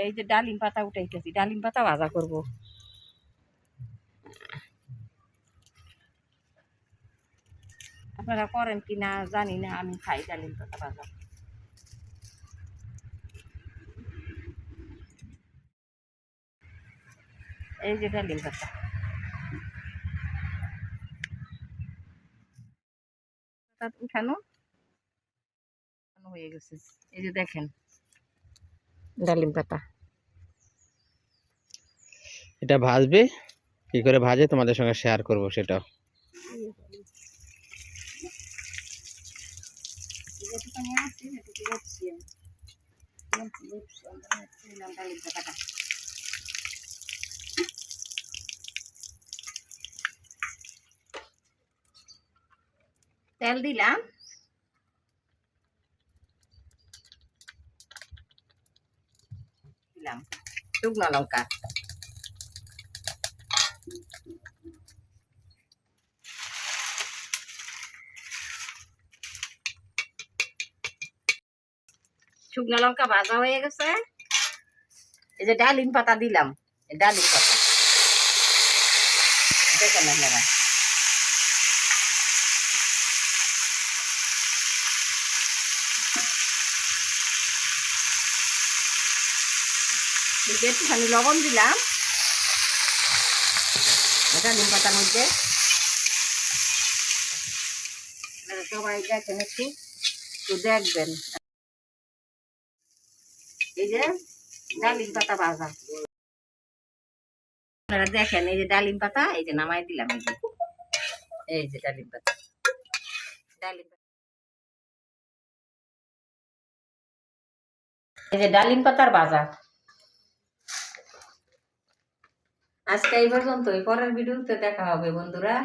এই যে ডালিম পাতা উঠাইতেছি, ডালিম পাতা ভাজা করব। আপনারা করেন কি না জানি না, আমি খাই ডালিম পাতা ভাজা। এই যে ডালিম পাতা উঠানো হয়ে গেছে। এই যে দেখেন ডালিম পাতা। এটা ভাজবে, কি করে ভাজে তোমাদের সঙ্গে শেয়ার করব সেটাও। তেল দিলাম, শুকনো লঙ্কা, শুকনো লঙ্কা ভাজা হয়ে গেছে। এই যে ডালিম পাতা দিলাম, ডালিম পাতা দেখেন আপনারা। একটুখানি লবণ দিলাম ডালিম পাতার মধ্যে। সবাই দেখেন, একটু দেখবেন। এই যে ডালিম পাতা ভাজা, আপনারা দেখেন। এই যে ডালিম পাতা, এই যে নামাই দিলাম। এই যে ডালিম পাতা, এই যে ডালিম পাতার ভাজা। আজকে এই পর্যন্তই, পরের ভিডিওতে দেখা হবে বন্ধুরা।